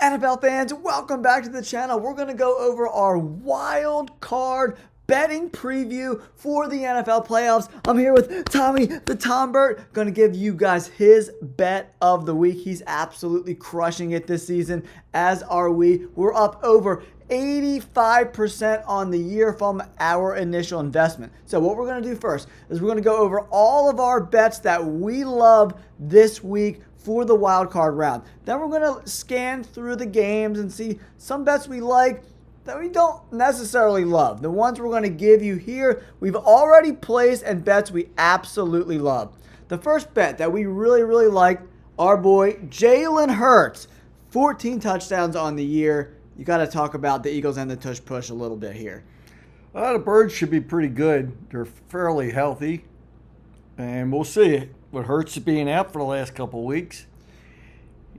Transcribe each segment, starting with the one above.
NFL fans, welcome back to the channel. We're going to go over our wild card betting preview for the NFL playoffs. I'm here with Tommy the Tombert, going to give you guys his bet of the week. He's absolutely crushing it this season, as are we. We're up over 85% on the year from our initial investment. So what we're going to do first is we're going to go over all of our bets that we love this week for the wild card round. Then we're going to scan through the games and see some bets we like that we don't necessarily love. The ones we're going to give you here, we've already placed, and bets we absolutely love. The first bet that we really like, our boy Jaylen Herz, 14 touchdowns on the year. You got to talk about the Eagles and the tush push a little bit here. The Birds should be pretty good. They're fairly healthy, and we'll see. With Hurts being out for the last couple of weeks,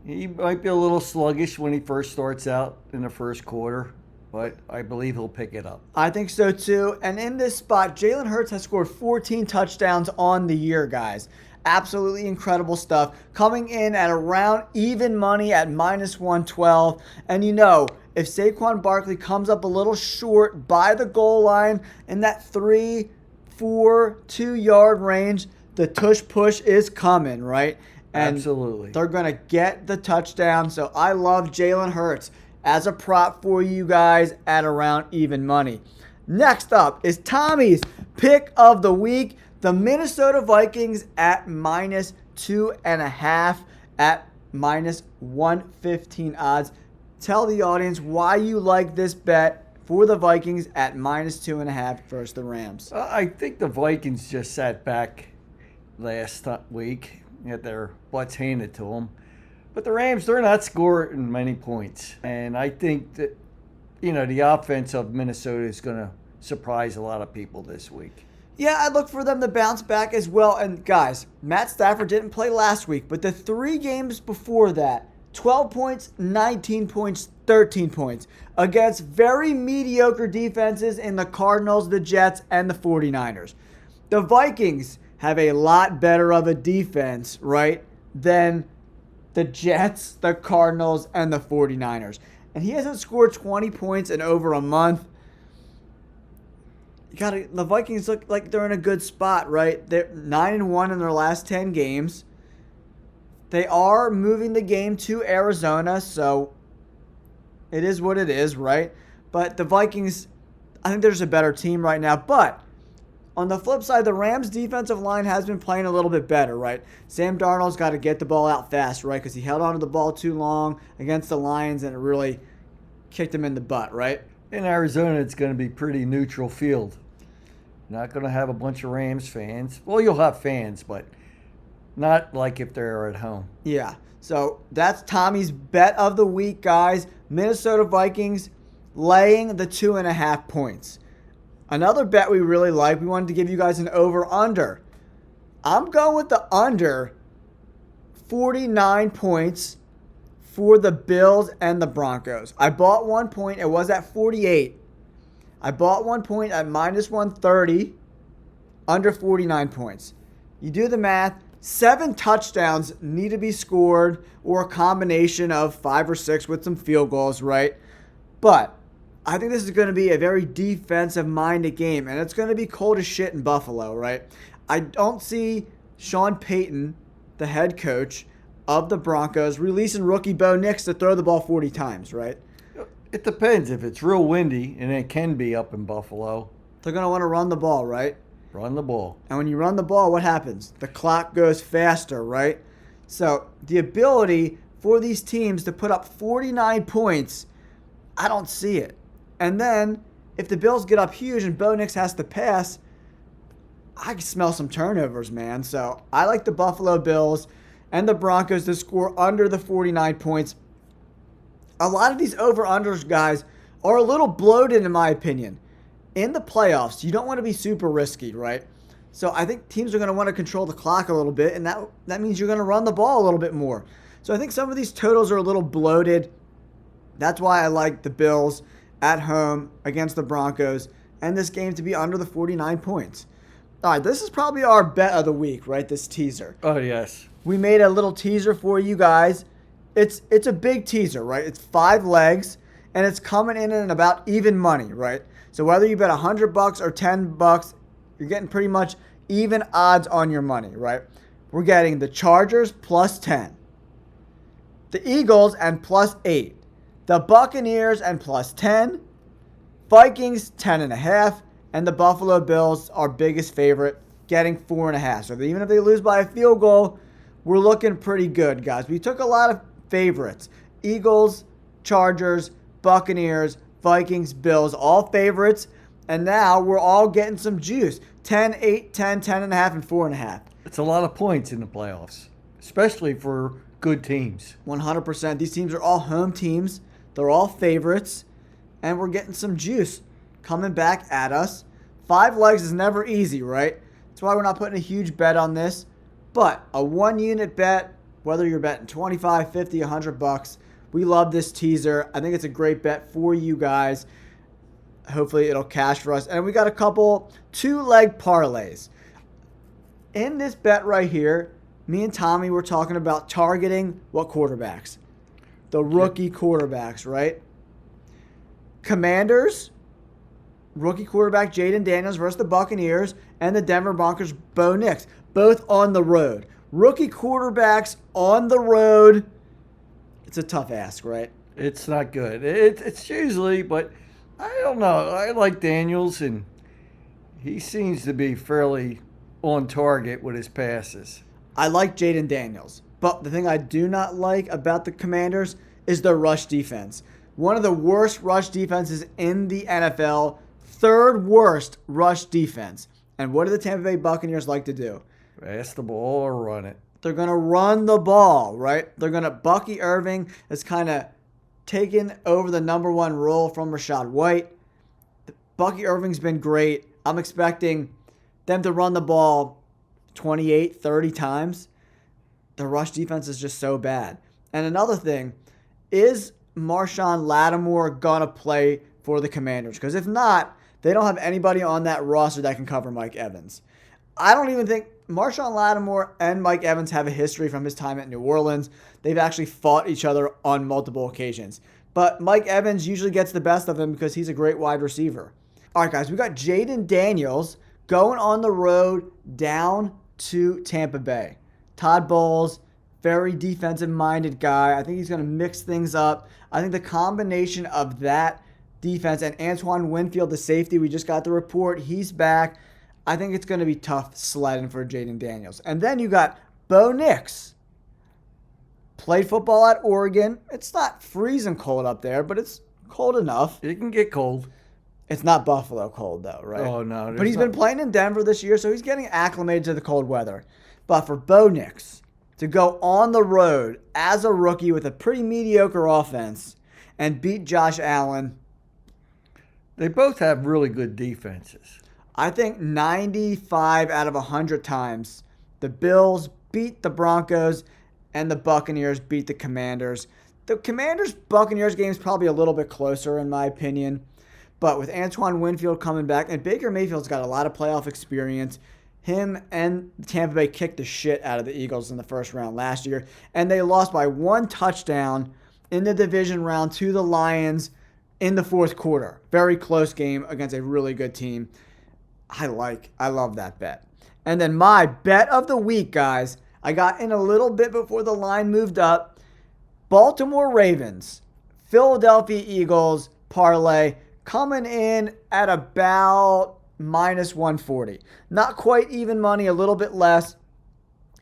he might be a little sluggish when he first starts out in the first quarter, but I believe he'll pick it up. I think so too. And in this spot, Jaylen Herz has scored 14 touchdowns on the year, guys. Absolutely incredible stuff. Coming in at around even money at -112. And you know, if Saquon Barkley comes up a little short by the goal line in that 3, 4, 2-yard range, the tush push is coming, right? And absolutely. They're going to get the touchdown. So I love Jaylen Herz as a prop for you guys at around even money. Next up is Tommy's pick of the week. The Minnesota Vikings at -2.5 at -115 odds. Tell the audience why you like this bet for the Vikings at -2.5 versus the Rams. I think the Vikings just sat back last week, had their butts handed to them. But the Rams, they're not scoring many points. And I think that, the offense of Minnesota is going to surprise a lot of people this week. Yeah, I look for them to bounce back as well. And guys, Matt Stafford didn't play last week, but the 3 games before that, 12 points, 19 points, 13 points against very mediocre defenses in the Cardinals, the Jets, and the 49ers. The Vikings have a lot better of a defense, right, than the Jets, the Cardinals, and the 49ers. And he hasn't scored 20 points in over a month. The Vikings look like they're in a good spot, right? They're 9-1 in their last 10 games. They are moving the game to Arizona, so it is what it is, right? But the Vikings, I think there's a better team right now. But on the flip side, the Rams' defensive line has been playing a little bit better, right? Sam Darnold's got to get the ball out fast, right? Because he held onto the ball too long against the Lions, and it really kicked him in the butt, right? In Arizona, it's going to be pretty neutral field. Not going to have a bunch of Rams fans. Well, you'll have fans, but not like if they're at home. Yeah. So that's Tommy's bet of the week, guys. Minnesota Vikings laying the 2.5 points. Another bet we really like, we wanted to give you guys an over-under. I'm going with the under 49 points for the Bills and the Broncos. I bought 1 point. It was at 48. I bought 1 point at -130, under 49 points. You do the math. 7 touchdowns need to be scored, or a combination of 5 or 6 with some field goals, right? But I think this is going to be a very defensive-minded game, and it's going to be cold as shit in Buffalo, right? I don't see Sean Payton, the head coach of the Broncos, releasing rookie Bo Nix to throw the ball 40 times, right? It depends. If it's real windy, and it can be up in Buffalo, they're going to want to run the ball, right? Run the ball. And when you run the ball, what happens? The clock goes faster, right? So the ability for these teams to put up 49 points, I don't see it. And then, if the Bills get up huge and Bo Nix has to pass, I can smell some turnovers, man. So, I like the Buffalo Bills and the Broncos to score under the 49 points. A lot of these over-unders, guys, are a little bloated, in my opinion. In the playoffs, you don't want to be super risky, right? So, I think teams are going to want to control the clock a little bit, and that means you're going to run the ball a little bit more. So, I think some of these totals are a little bloated. That's why I like the Bills at home against the Broncos, and this game to be under the 49 points. All right, this is probably our bet of the week, right? This teaser. Oh, yes. We made a little teaser for you guys it's a big teaser, right? It's 5 legs, and it's coming in at about even money, right? So whether you bet $100 or $10, you're getting pretty much even odds on your money, right? We're getting the Chargers plus 10, the Eagles and plus 8, the Buccaneers and plus 10, Vikings 10.5, and the Buffalo Bills, our biggest favorite, getting 4.5. So even if they lose by a field goal, we're looking pretty good, guys. We took a lot of favorites. Eagles, Chargers, Buccaneers, Vikings, Bills, all favorites. And now we're all getting some juice. 10, 8, 10, 10.5, and 4.5. It's a lot of points in the playoffs, especially for good teams. 100%. These teams are all home teams. They're all favorites. And we're getting some juice coming back at us. 5 legs is never easy, right? That's why we're not putting a huge bet on this. But a 1-unit bet, whether you're betting 25, 50, $100, we love this teaser. I think it's a great bet for you guys. Hopefully it'll cash for us. And we got a couple 2-leg parlays. In this bet right here, me and Tommy were talking about targeting what quarterbacks? The rookie quarterbacks, right? Commanders, rookie quarterback Jaylen Daniels versus the Buccaneers, and the Denver Broncos, Bo Nix, both on the road. Rookie quarterbacks on the road. It's a tough ask, right? It's not good. It's usually, but I don't know. I like Daniels, and he seems to be fairly on target with his passes. I like Jayden Daniels, but the thing I do not like about the Commanders is their rush defense. One of the worst rush defenses in the NFL, 3rd worst rush defense. And what do the Tampa Bay Buccaneers like to do? Pass the ball or run it. They're going to run the ball, right? They're going to, Bucky Irving is kind of taken over the number 1 role from Rachaad White. Bucky Irving's been great. I'm expecting them to run the ball 28, 30 times. The rush defense is just so bad. And another thing, is Marshawn Lattimore going to play for the Commanders? Because if not, they don't have anybody on that roster that can cover Mike Evans. I don't even think Marshawn Lattimore and Mike Evans have a history from his time at New Orleans. They've actually fought each other on multiple occasions. But Mike Evans usually gets the best of him because he's a great wide receiver. All right, guys, we got Jayden Daniels going on the road down to Tampa Bay. Todd Bowles, very defensive-minded guy. I think he's going to mix things up. I think the combination of that defense and Antoine Winfield, the safety, we just got the report, he's back. I think it's going to be tough sledding for Jayden Daniels. And then you got Bo Nix. Played football at Oregon. It's not freezing cold up there, but it's cold enough. It can get cold. It's not Buffalo cold, though, right? Oh, no. But he's been playing in Denver this year, so he's getting acclimated to the cold weather. But for Bo Nix to go on the road as a rookie with a pretty mediocre offense and beat Josh Allen, they both have really good defenses. I think 95 out of 100 times the Bills beat the Broncos and the Buccaneers beat the Commanders. The Commanders-Buccaneers game is probably a little bit closer in my opinion. But with Antoine Winfield coming back, and Baker Mayfield's got a lot of playoff experience, him and Tampa Bay kicked the shit out of the Eagles in the first round last year. And they lost by 1 touchdown in the division round to the Lions in the 4th quarter. Very close game against a really good team. I love that bet. And then my bet of the week, guys, I got in a little bit before the line moved up. Baltimore Ravens, Philadelphia Eagles parlay coming in at about minus 140. Not quite even money, a little bit less,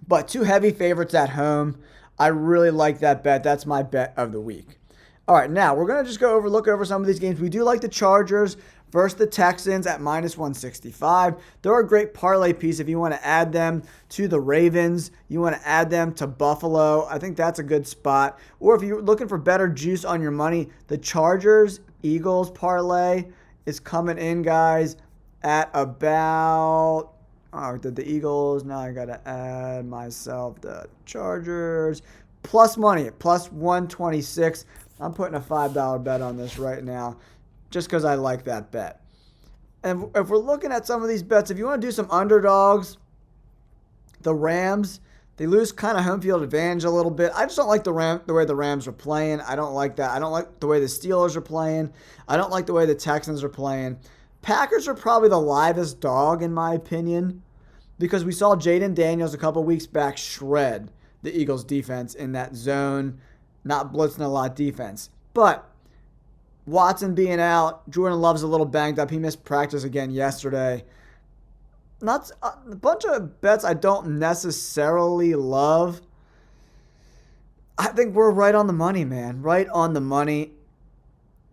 but 2 heavy favorites at home. I really like that bet. That's my bet of the week. All right, now we're going to just look over some of these games. We do like the Chargers versus the Texans at minus 165. They're a great parlay piece if you want to add them to the Ravens. You want to add them to Buffalo. I think that's a good spot. Or if you're looking for better juice on your money, the Chargers-Eagles parlay is coming in, guys, at about... Oh, did the Eagles? Now I got to add myself the Chargers. Plus money, plus 126. I'm putting a $5 bet on this right now just because I like that bet. And if we're looking at some of these bets, if you want to do some underdogs, the Rams They lose kind of home field advantage a little bit. I just don't like the way the Rams are playing. I don't like that. I don't like the way the Steelers are playing. I don't like the way the Texans are playing. Packers are probably the livest dog, in my opinion, because we saw Jaden Daniels a couple weeks back shred the Eagles' defense in that zone, not blitzing a lot defense. But Watson being out, Jordan Love's a little banged up. He missed practice again yesterday. Not a bunch of bets I don't necessarily love. I think we're right on the money, man. Right on the money.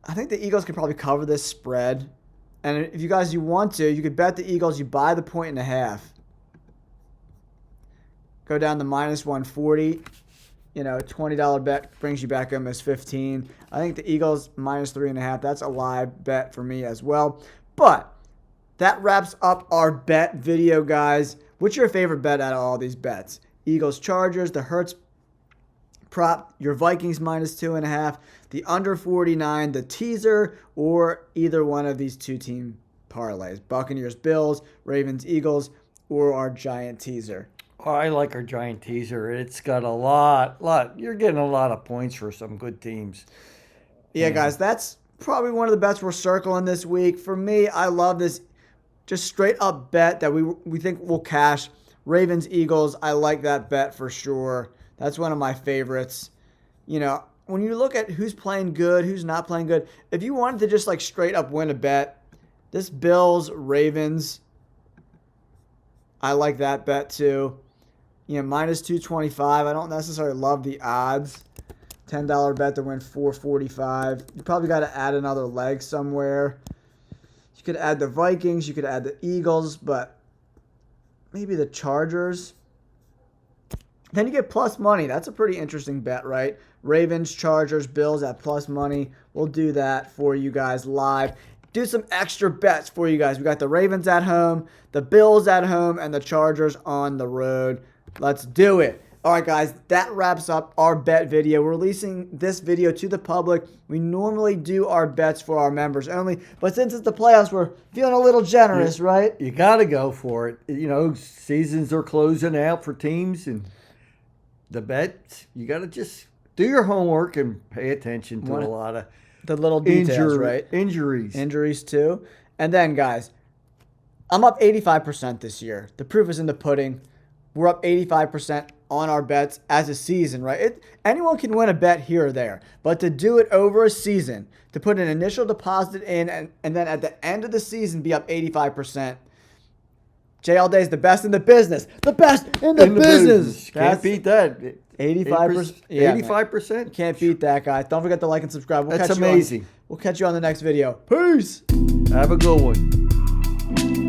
I think the Eagles could probably cover this spread. And if you want to, you could bet the Eagles. You buy the 1.5. Go down to minus 140. $20 bet brings you back almost 15. I think the Eagles minus 3.5. That's a live bet for me as well. But that wraps up our bet video, guys. What's your favorite bet out of all these bets? Eagles, Chargers, the Hertz prop, your Vikings minus 2.5, the under 49, the teaser, or either one of these two-team parlays. Buccaneers, Bills, Ravens, Eagles, or our giant teaser. Oh, I like our giant teaser. It's got a lot. You're getting a lot of points for some good teams. Yeah, guys, that's probably one of the bets we're circling this week. For me, I love this just straight up bet that we think will cash. Ravens, Eagles, I like that bet for sure. That's one of my favorites. When you look at who's playing good, who's not playing good, if you wanted to just like straight up win a bet, this Bills, Ravens, I like that bet too. Minus 225. I don't necessarily love the odds. $10 bet to win 445. You probably got to add another leg somewhere. You could add the Vikings. You could add the Eagles, but maybe the Chargers. Then you get plus money. That's a pretty interesting bet, right? Ravens, Chargers, Bills at plus money. We'll do that for you guys live. Do some extra bets for you guys. We got the Ravens at home, the Bills at home, and the Chargers on the road. Let's do it. All right, guys, that wraps up our bet video. We're releasing this video to the public. We normally do our bets for our members only, but since it's the playoffs, we're feeling a little generous, right? You got to go for it. Seasons are closing out for teams, and the bets, you got to just do your homework and pay attention to a lot of the little details, right? Injuries too. And then, guys, I'm up 85% this year. The proof is in the pudding. We're up 85% on our bets as a season, right? Anyone can win a bet here or there, but to do it over a season, to put an initial deposit in and then at the end of the season be up 85%. JLD is the best in the business. The best in the business. Can't beat that. 85%. Yeah, 85%. Can't beat that, guys. Don't forget to like and subscribe. That's amazing. We'll catch you on the next video. Peace. Have a good one.